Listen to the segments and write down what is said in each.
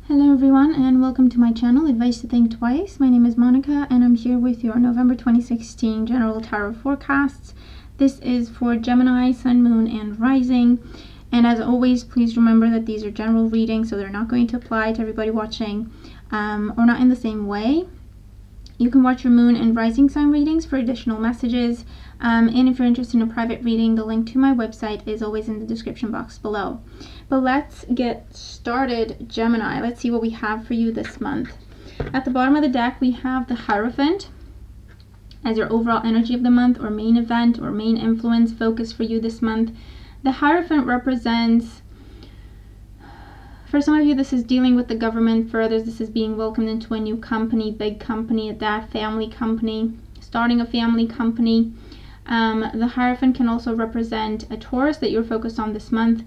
Hello everyone and welcome to my channel, Advice to Think Twice. My name is Monica and I'm here with your November 2016 General Tarot Forecasts. This is for Gemini, Sun, Moon, and Rising. And as always, please remember that these are general readings, so they're not going to apply to everybody watching or not in the same way. You can watch your Moon and Rising sign readings for additional messages. And if you're interested in a private reading, the link to my website is always in the description box below. But let's get started, Gemini. Let's see what we have for you this month. At the bottom of the deck, we have the Hierophant as your overall energy of the month, or main event, or main influence focus for you this month. The Hierophant represents, for some of you, this is dealing with the government. For others, this is being welcomed into a new company, big company at that, family company, starting a family company. The Hierophant can also represent a Taurus that you're focused on this month.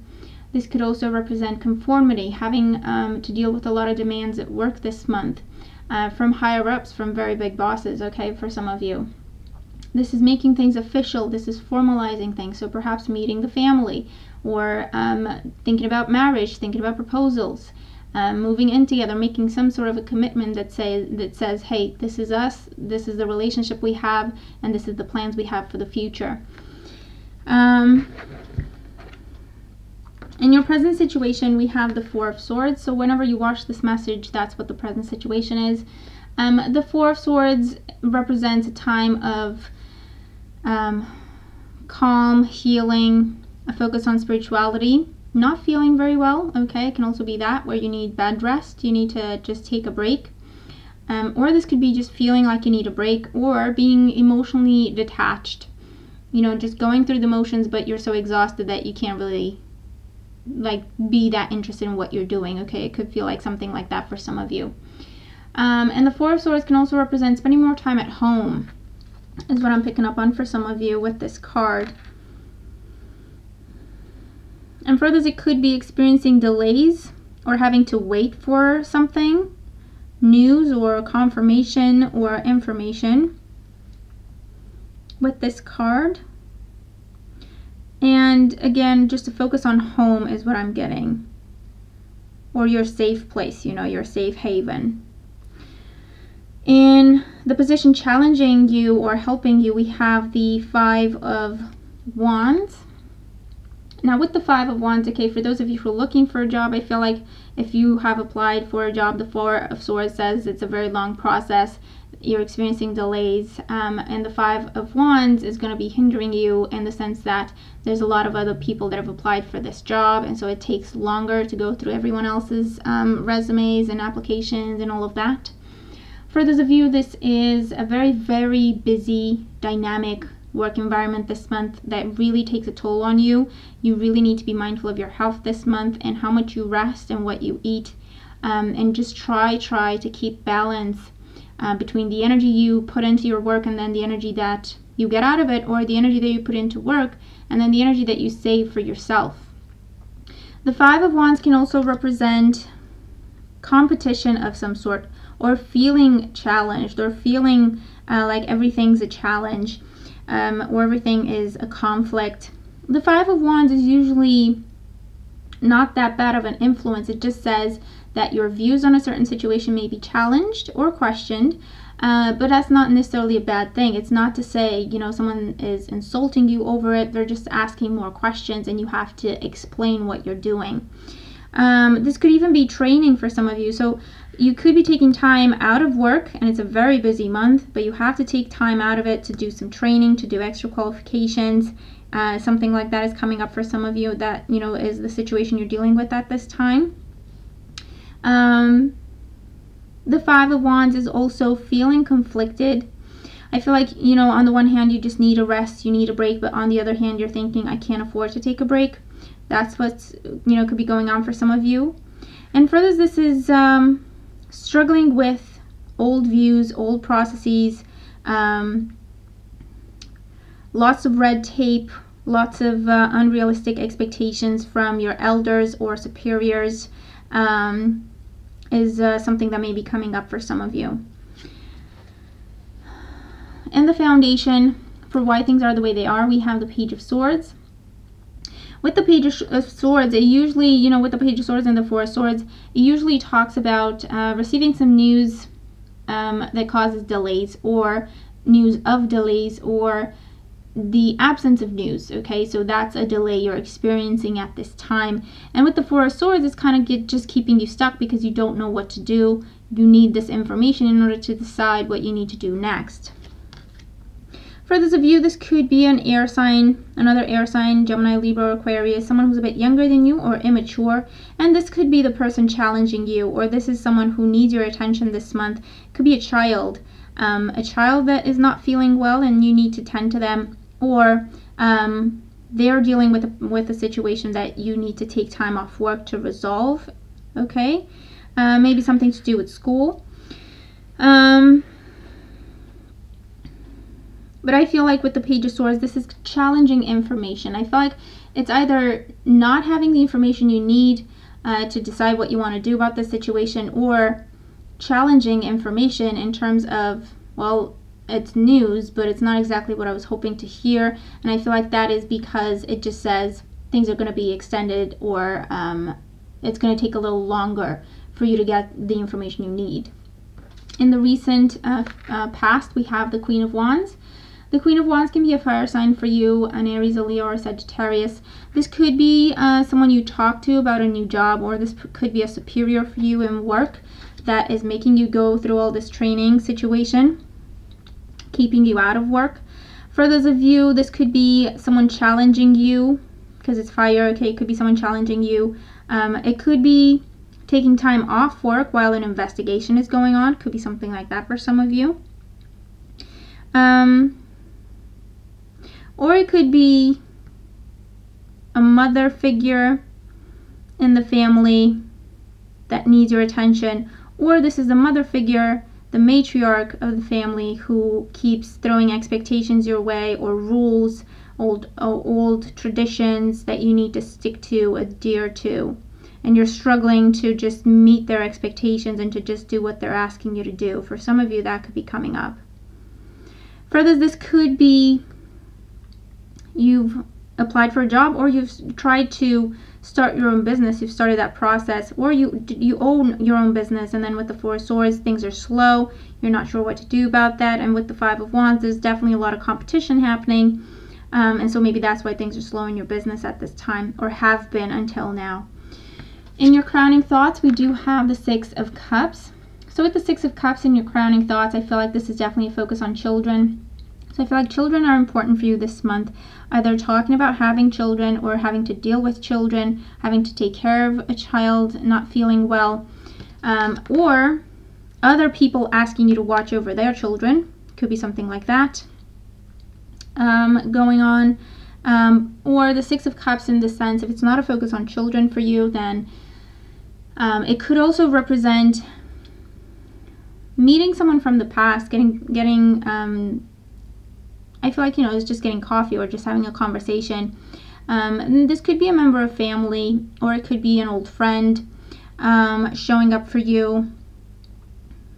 This could also represent conformity, having to deal with a lot of demands at work this month from higher ups, from very big bosses, okay, for some of you. This is making things official. This is formalizing things. So perhaps meeting the family, or thinking about marriage, thinking about proposals, moving in together, making some sort of a commitment that says, hey, this is us, this is the relationship we have, and this is the plans we have for the future. In your present situation, we have the Four of Swords. So whenever you watch this message, that's what the present situation is. The Four of Swords represents a time of calm, healing, a focus on spirituality, not feeling very well, okay? It can also be that, where you need bed rest, you need to just take a break. Or this could be just feeling like you need a break, or being emotionally detached. You know, just going through the motions, but you're so exhausted that you can't really be that interested in what you're doing, okay? It could feel like something like that for some of you. And the Four of Swords can also represent spending more time at home, is what I'm picking up on for some of you with this card. And for others, it could be experiencing delays or having to wait for something, news or confirmation or information with this card. And again, just to focus on home is what I'm getting, or your safe place, you know, your safe haven. In the position challenging you or helping you, we have the Five of Wands. Now with the Five of Wands, okay, for those of you who are looking for a job, I feel like if you have applied for a job, the Four of Swords says it's a very long process. You're experiencing delays, and the Five of Wands is going to be hindering you in the sense that there's a lot of other people that have applied for this job, and so it takes longer to go through everyone else's resumes and applications and all of that. For those of you, this is a very, very busy, dynamic work environment this month that really takes a toll on you. You really need to be mindful of your health this month and how much you rest and what you eat, and just try to keep balance between the energy you put into your work and then the energy that you get out of it, or the energy that you put into work and then the energy that you save for yourself. The Five of Wands can also represent competition of some sort, or feeling challenged, or feeling like everything's a challenge, or everything is a conflict. The Five of Wands is usually not that bad of an influence. It just says that your views on a certain situation may be challenged or questioned, but that's not necessarily a bad thing. It's not to say, you know, someone is insulting you over it. They're just asking more questions and you have to explain what you're doing. This could even be training for some of you. So you could be taking time out of work, and it's a very busy month, but you have to take time out of it to do some training, to do extra qualifications. Something like that is coming up for some of you, that, you know, is the situation you're dealing with at this time. The Five of Wands is also feeling conflicted. I feel like, you know, on the one hand, you just need a rest, you need a break, but on the other hand, you're thinking, I can't afford to take a break. That's what's, you know, could be going on for some of you. And for others, this is struggling with old views, old processes, lots of red tape, lots of unrealistic expectations from your elders or superiors, is something that may be coming up for some of you. In the foundation for why things are the way they are, we have the Page of Swords, With the Page of Swords, it usually, you know, with the Page of Swords and the Four of Swords, it usually talks about receiving some news that causes delays, or news of delays, or the absence of news. Okay, so that's a delay you're experiencing at this time. And with the Four of Swords, it's kind of just keeping you stuck because you don't know what to do. You need this information in order to decide what you need to do next. For those of you, this could be an air sign, another air sign, Gemini, Libra, Aquarius, someone who's a bit younger than you or immature, and this could be the person challenging you, or this is someone who needs your attention this month. It could be a child that is not feeling well and you need to tend to them, or they're dealing with a situation that you need to take time off work to resolve. Okay, maybe something to do with school. But I feel like with the Page of Swords, this is challenging information. I feel like it's either not having the information you need to decide what you want to do about the situation, or challenging information in terms of, well, it's news, but it's not exactly what I was hoping to hear. And I feel like that is because it just says things are going to be extended, or it's going to take a little longer for you to get the information you need. In the recent past, we have the Queen of Wands. The Queen of Wands can be a fire sign for you, an Aries, a Leo, or a Sagittarius. This could be someone you talk to about a new job, or this could be a superior for you in work that is making you go through all this training situation, keeping you out of work. For those of you, this could be someone challenging you, because it's fire. Okay, it could be someone challenging you. It could be taking time off work while an investigation is going on. Could be something like that for some of you. Or it could be a mother figure in the family that needs your attention, or this is the mother figure, the matriarch of the family, who keeps throwing expectations your way, or rules, old traditions that you need to stick to, adhere to, and you're struggling to just meet their expectations and to just do what they're asking you to do. For some of you, that could be coming up. For others, this could be you've applied for a job, or you've tried to start your own business. You've started that process, or you own your own business, and then with the Four of Swords, things are slow. You're not sure what to do about that. And with the Five of Wands, there's definitely a lot of competition happening, and so maybe that's why things are slow in your business at this time, or have been until now. In your crowning thoughts, we do have the Six of Cups. So with the Six of Cups in your crowning thoughts, I feel like this is definitely a focus on children. So I feel like children are important for you this month, either talking about having children, or having to deal with children, having to take care of a child not feeling well, or other people asking you to watch over their children. Could be something like that going on. Or the Six of Cups in the sense, if it's not a focus on children for you, then it could also represent meeting someone from the past, getting I feel like, you know, it's just getting coffee or just having a conversation. And this could be a member of family, or it could be an old friend showing up for you.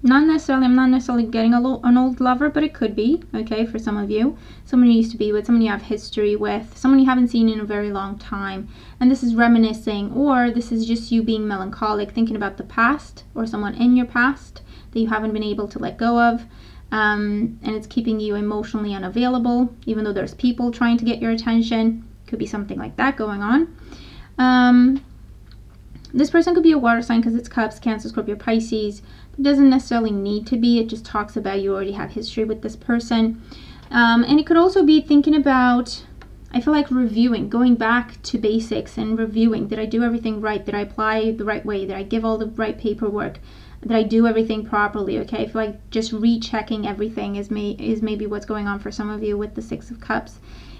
I'm not necessarily getting an old lover, but it could be, okay, for some of you. Someone you used to be with, someone you have history with, someone you haven't seen in a very long time. And this is reminiscing, or this is just you being melancholic, thinking about the past, or someone in your past that you haven't been able to let go of. And it's keeping you emotionally unavailable, even though there's people trying to get your attention. Could be something like that going on. This person could be a water sign because it's Cups, Cancer, Scorpio, Pisces. It doesn't necessarily need to be. It just talks about you already have history with this person. And it could also be thinking about, I feel like reviewing, going back to basics and reviewing. Did I do everything right? Did I apply the right way? Did I give all the right paperwork? Did I do everything properly? Okay, I feel like just rechecking everything is maybe what's going on for some of you with the Six of Cups.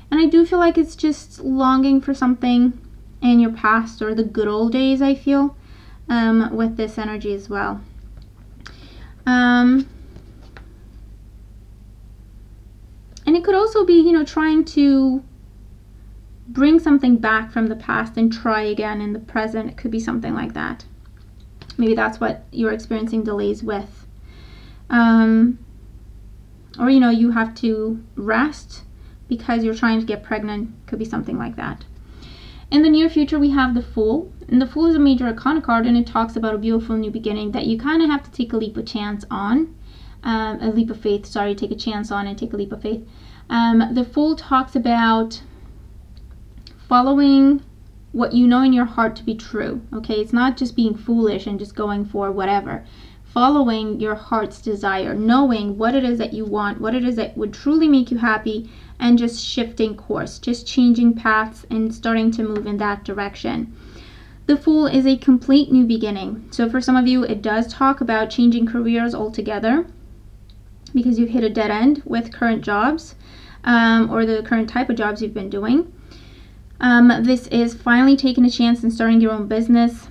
And I do feel like it's just longing for something in your past, or the good old days, I feel, with this energy as well. And it could also be, you know, trying to bring something back from the past and try again in the present. It could be something like that. Maybe that's what you're experiencing delays with. Or, you know, you have to rest because you're trying to get pregnant. Could be something like that. In the near future, we have the Fool. And the Fool is a major arcana card, and it talks about a beautiful new beginning that you kind of have to take a leap of chance on. A leap of faith, sorry, take a chance on and take a leap of faith. The Fool talks about following what you know in your heart to be true, okay? It's not just being foolish and just going for whatever. Following your heart's desire, knowing what it is that you want, what it is that would truly make you happy, and just shifting course, just changing paths and starting to move in that direction. The Fool is a complete new beginning. So for some of you, it does talk about changing careers altogether because you've hit a dead end with current jobs or the current type of jobs you've been doing. This is finally taking a chance and starting your own business.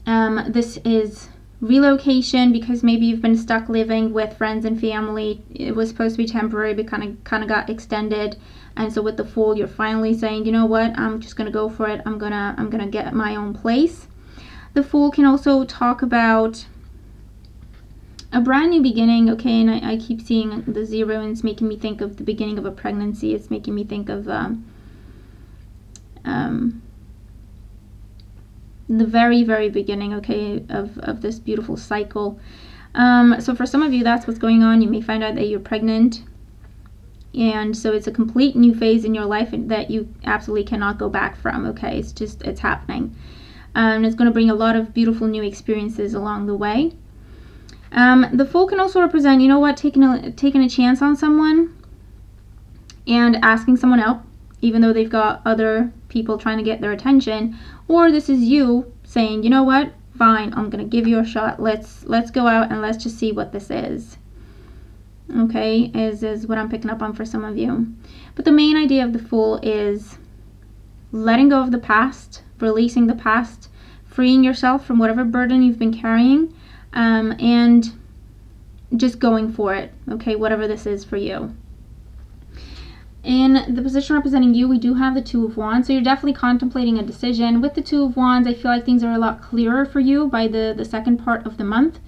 This is relocation because maybe you've been stuck living with friends and family. It was supposed to be temporary, but kind of got extended. And so with the Fool, you're finally saying, you know what, I'm just gonna go for it. I'm gonna get my own place. The Fool can also talk about a brand new beginning, okay? And I keep seeing the 0, and it's making me think of the beginning of a pregnancy. It's making me think of the very, very beginning, okay, of this beautiful cycle. So for some of you, that's what's going on. You may find out that you're pregnant, and so it's a complete new phase in your life that you absolutely cannot go back from, okay? It's happening. It's going to bring a lot of beautiful new experiences along the way. The Fool can also represent, you know what, taking a chance on someone and asking someone out, even though they've got other people trying to get their attention. Or this is you saying, you know what, fine, I'm gonna give you a shot. Let's go out and let's just see what this is. Okay, is what I'm picking up on for some of you. But the main idea of the Fool is letting go of the past, releasing the past, freeing yourself from whatever burden you've been carrying, and just going for it, okay, whatever this is for you. In the position representing you, we do have the 2 of Wands, so you're definitely contemplating a decision. With the 2 of Wands, I feel like things are a lot clearer for you by the second part of the month,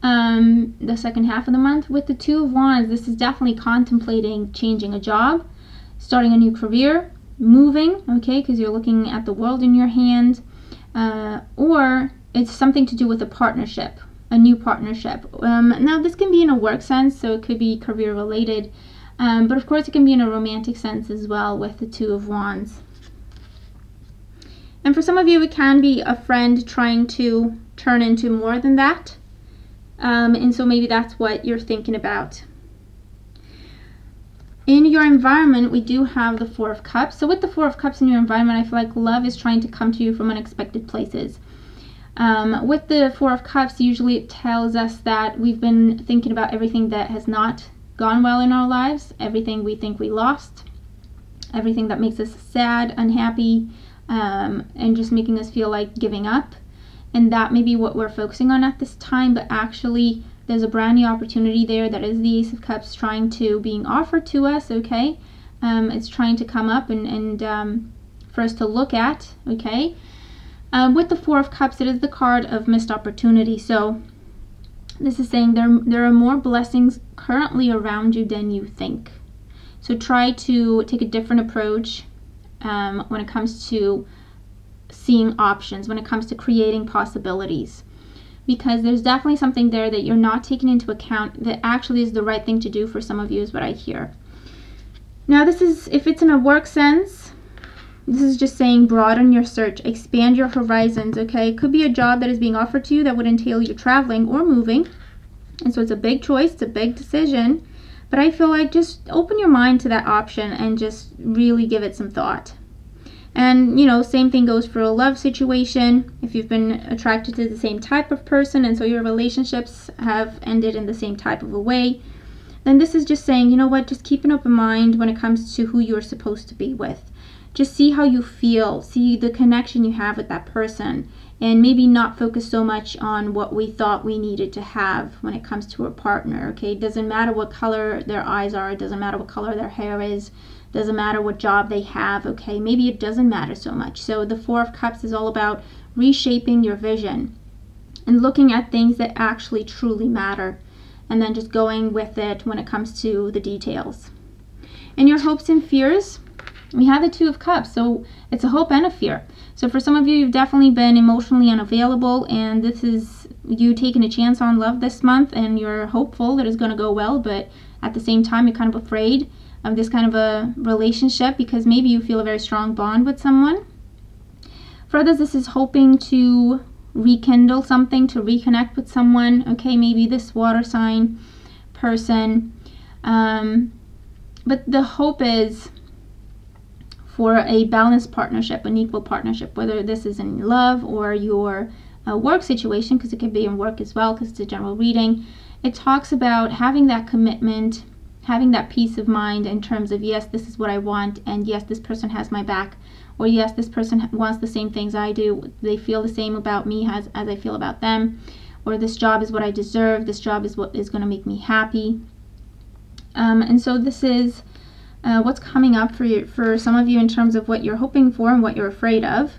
the second half of the month. With the 2 of Wands, this is definitely contemplating changing a job, starting a new career, moving, okay, because you're looking at the world in your hand, or it's something to do with a partnership, a new partnership. Now, this can be in a work sense, so it could be career related. But of course it can be in a romantic sense as well with the 2 of Wands. And for some of you, it can be a friend trying to turn into more than that. And so maybe that's what you're thinking about. In your environment, we do have the 4 of Cups. So with the 4 of Cups in your environment, I feel like love is trying to come to you from unexpected places. With the 4 of Cups, usually it tells us that we've been thinking about everything that has not gone well in our lives, everything we think we lost, everything that makes us sad, unhappy, and just making us feel like giving up. And that may be what we're focusing on at this time, but actually there's a brand new opportunity there that is the Ace of Cups being offered to us, okay? It's trying to come up and for us to look at, okay? With the 4 of Cups, it is the card of missed opportunity. So this is saying there are more blessings currently around you than you think. So try to take a different approach when it comes to seeing options, when it comes to creating possibilities. Because there's definitely something there that you're not taking into account that actually is the right thing to do for some of you, is what I hear. Now this is, if it's in a work sense, this is just saying broaden your search, expand your horizons, okay? It could be a job that is being offered to you that would entail you traveling or moving. And so it's a big choice, it's a big decision. But I feel like just open your mind to that option and just really give it some thought. And, you know, same thing goes for a love situation. If you've been attracted to the same type of person and so your relationships have ended in the same type of a way, then this is just saying, you know what, just keep an open mind when it comes to who you're supposed to be with. Just see how you feel, see the connection you have with that person, and maybe not focus so much on what we thought we needed to have when it comes to a partner, okay? It doesn't matter what color their eyes are, it doesn't matter what color their hair is, doesn't matter what job they have, okay? Maybe it doesn't matter so much. So the 4 of Cups is all about reshaping your vision and looking at things that actually truly matter, and then just going with it when it comes to the details. And your hopes and fears, We have the Two of Cups, so it's a hope and a fear. So for some of you, you've definitely been emotionally unavailable, and this is you taking a chance on love this month, and you're hopeful that it's going to go well, but at the same time, you're kind of afraid of this kind of a relationship because maybe you feel a very strong bond with someone. For others, this is hoping to rekindle something, to reconnect with someone. Okay, maybe this water sign person. But the hope is for a balanced partnership, an equal partnership, whether this is in love or your work situation, because it could be in work as well, because it's a general reading. It talks about having that commitment, having that peace of mind in terms of, yes, this is what I want, and yes, this person has my back, or yes, this person wants the same things I do. They feel the same about me as I feel about them, or this job is what I deserve, this job is what is going to make me happy. And so this is what's coming up for some of you in terms of what you're hoping for and what you're afraid of.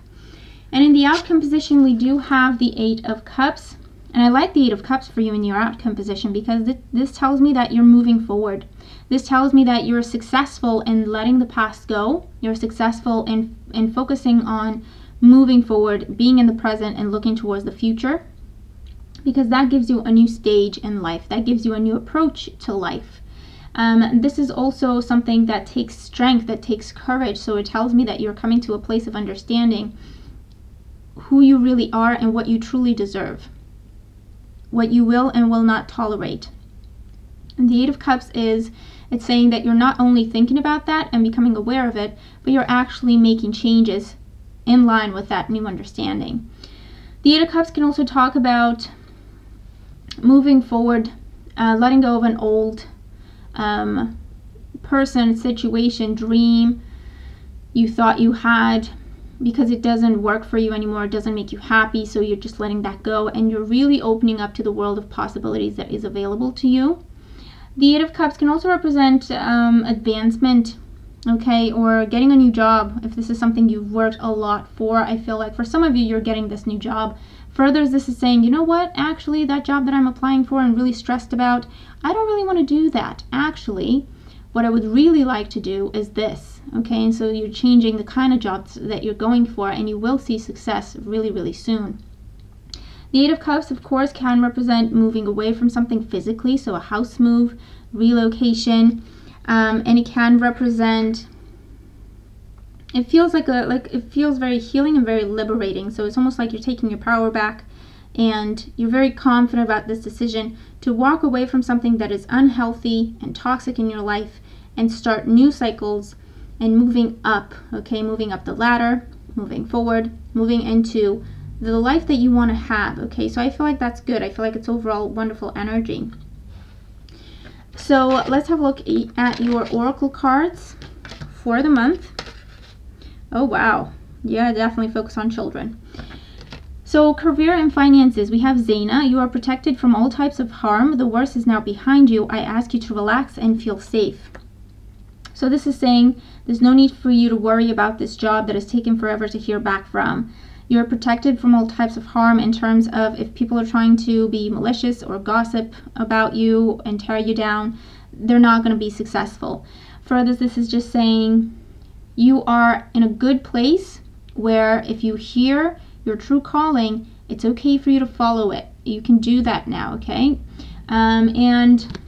And in the outcome position, we do have the Eight of Cups. And I like the Eight of Cups for you in your outcome position because this tells me that you're moving forward. This tells me that you're successful in letting the past go. You're successful in focusing on moving forward, being in the present, and looking towards the future. Because that gives you a new stage in life. That gives you a new approach to life. This is also something that takes strength, that takes courage. So it tells me that you're coming to a place of understanding who you really are and what you truly deserve, what you will and will not tolerate. And the Eight of Cups it's saying that you're not only thinking about that and becoming aware of it, but you're actually making changes in line with that new understanding. The Eight of Cups can also talk about moving forward, letting go of an old person, situation, dream you thought you had, because it doesn't work for you anymore, it doesn't make you happy, so you're just letting that go, and you're really opening up to the world of possibilities that is available to you. The Eight of Cups can also represent advancement, okay, or getting a new job. If this is something you've worked a lot for, I feel like for some of you, you're getting this new job. For others, this is saying, you know what, actually, that job that I'm applying for and really stressed about, I don't really want to do that. Actually, what I would really like to do is this, okay? And so you're changing the kind of jobs that you're going for, and you will see success really, really soon. The Eight of Cups, of course, can represent moving away from something physically, so a house move, relocation, and it can represent, it feels it feels very healing and very liberating. So it's almost like you're taking your power back, and you're very confident about this decision to walk away from something that is unhealthy and toxic in your life and start new cycles and moving up, okay, moving up the ladder, moving forward, moving into the life that you want to have, okay? So I feel like that's good. I feel like it's overall wonderful energy. So let's have a look at your oracle cards for the month. Oh, wow. Yeah, definitely focus on children. So career and finances, we have Zaina. You are protected from all types of harm. The worst is now behind you. I ask you to relax and feel safe. So this is saying there's no need for you to worry about this job that has taken forever to hear back from. You're protected from all types of harm in terms of if people are trying to be malicious or gossip about you and tear you down, they're not going to be successful. For others, this is just saying you are in a good place where if you hear your true calling, it's okay for you to follow it. You can do that now, okay? And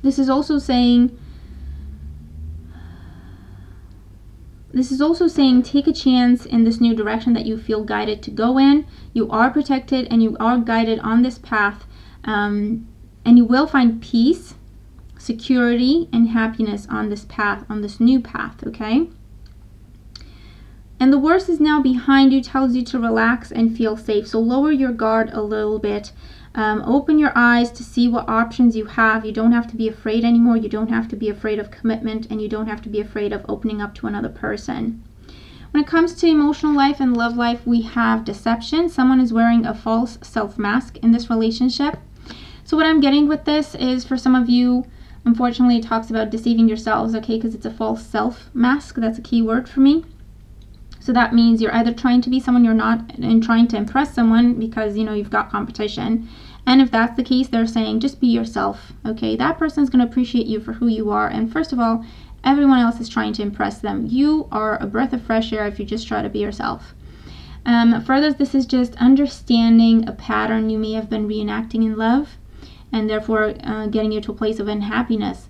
this is also saying take a chance in this new direction that you feel guided to go in. You are protected and you are guided on this path, and you will find peace, security, and happiness on this path, on this new path, okay? And the worst is now behind you, tells you to relax and feel safe. So lower your guard a little bit. Open your eyes to see what options you have. You don't have to be afraid anymore. You don't have to be afraid of commitment, and you don't have to be afraid of opening up to another person. When it comes to emotional life and love life, we have deception. Someone is wearing a false self mask in this relationship. So what I'm getting with this is, for some of you, unfortunately, it talks about deceiving yourselves, okay, because it's a false self mask. That's a key word for me. So that means you're either trying to be someone you're not and trying to impress someone because, you know, you've got competition. And if that's the case, they're saying just be yourself, okay? That person's going to appreciate you for who you are. And first of all, everyone else is trying to impress them. You are a breath of fresh air if you just try to be yourself. For others, this is just understanding a pattern you may have been reenacting in love, and therefore getting you to a place of unhappiness.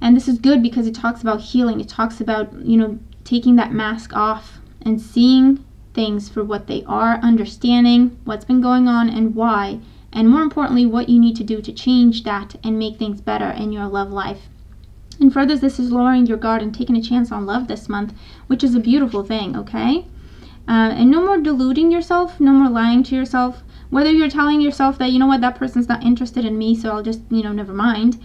And this is good because it talks about healing. It talks about, taking that mask off and seeing things for what they are, understanding what's been going on and why, and more importantly, what you need to do to change that and make things better in your love life. And for others, this is lowering your guard and taking a chance on love this month, which is a beautiful thing, okay? And no more deluding yourself, no more lying to yourself. Whether you're telling yourself that, that person's not interested in me, so I'll just, never mind.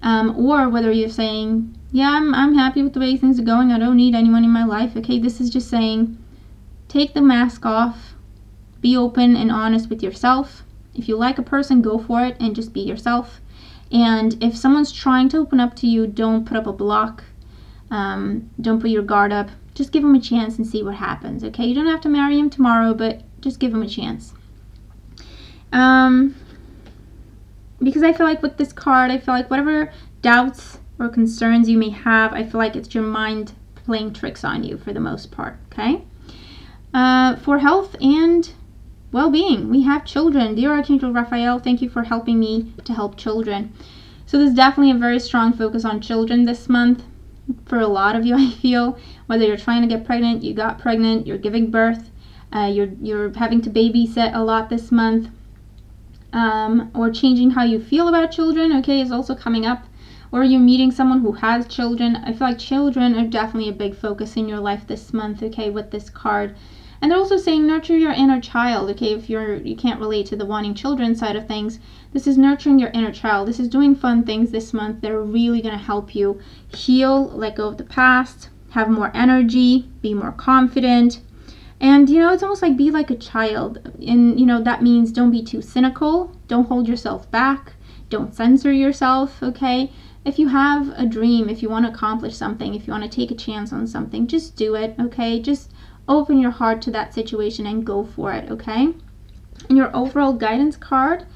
Or whether you're saying, yeah, I'm happy with the way things are going. I don't need anyone in my life. Okay, this is just saying, take the mask off. Be open and honest with yourself. If you like a person, go for it and just be yourself. And if someone's trying to open up to you, don't put up a block. Don't put your guard up. Just give them a chance and see what happens, okay? You don't have to marry him tomorrow, but just give them a chance. Because I feel like with this card, I feel like whatever doubts or concerns you may have, I feel like it's your mind playing tricks on you for the most part, okay? For health and well-being, we have children. Dear Archangel Raphael, thank you for helping me to help children. So there's definitely a very strong focus on children this month. For a lot of you, I feel, whether you're trying to get pregnant, you got pregnant, you're giving birth, you're having to babysit a lot this month, or changing how you feel about children, okay, is also coming up, or you're meeting someone who has children. I feel like children are definitely a big focus in your life this month, okay, with this card. And they're also saying nurture your inner child, okay, if you can't relate to the wanting children side of things. This is nurturing your inner child. This is doing fun things this month that are really going to help you heal, let go of the past, have more energy, be more confident. And, it's almost like be like a child. And, that means don't be too cynical. Don't hold yourself back. Don't censor yourself, okay? If you have a dream, if you want to accomplish something, if you want to take a chance on something, just do it, okay? Just open your heart to that situation and go for it, okay? And your overall guidance card,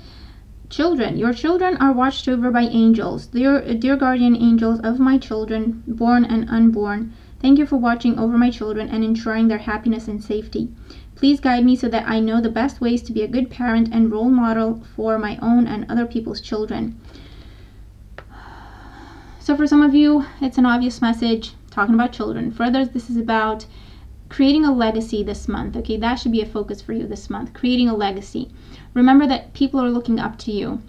children. Your children are watched over by angels. Dear guardian angels of my children, born and unborn, thank you for watching over my children and ensuring their happiness and safety. Please guide me so that I know the best ways to be a good parent and role model for my own and other people's children. So for some of you, it's an obvious message talking about children. For others, this is about creating a legacy this month, okay? That should be a focus for you this month, creating a legacy. Remember that people are looking up to you.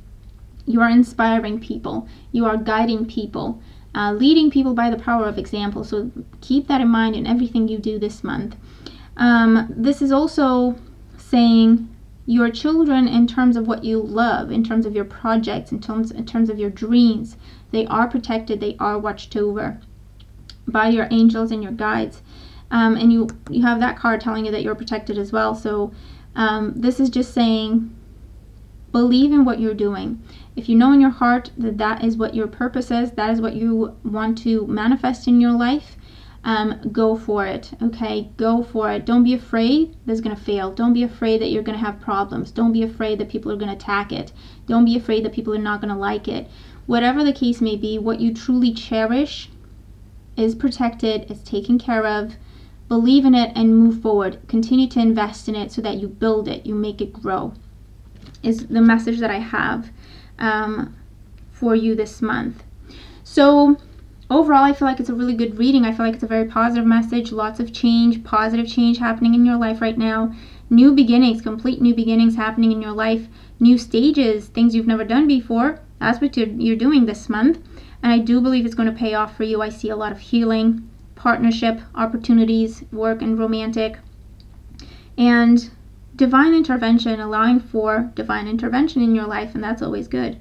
You are inspiring people. You are guiding people, leading people by the power of example. So keep that in mind in everything you do this month. This is also saying your children in terms of what you love, in terms of your projects, in terms of your dreams. They are protected. They are watched over by your angels and your guides. And you have that card telling you that you're protected as well. So this is just saying, believe in what you're doing. If you know in your heart that that is what your purpose is, that is what you want to manifest in your life, go for it, okay? Go for it. Don't be afraid that's going to fail. Don't be afraid that you're going to have problems. Don't be afraid that people are going to attack it. Don't be afraid that people are not going to like it. Whatever the case may be, what you truly cherish is protected, is taken care of. Believe in it and move forward. Continue to invest in it so that you build it, you make it grow, is the message that I have for you this month. So overall, I feel like it's a really good reading. I feel like it's a very positive message. Lots of change, positive change happening in your life right now. New beginnings, complete new beginnings happening in your life. New stages, things you've never done before. That's what you're doing this month. And I do believe it's going to pay off for you. I see a lot of healing, partnership, opportunities, work and romantic, and divine intervention, allowing for divine intervention in your life, and that's always good.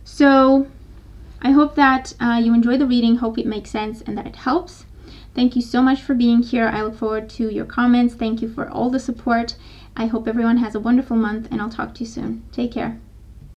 So I hope that you enjoy the reading, hope it makes sense and that it helps. Thank you so much for being here. I look forward to your comments. Thank you for all the support. I hope everyone has a wonderful month, and I'll talk to you soon. Take care.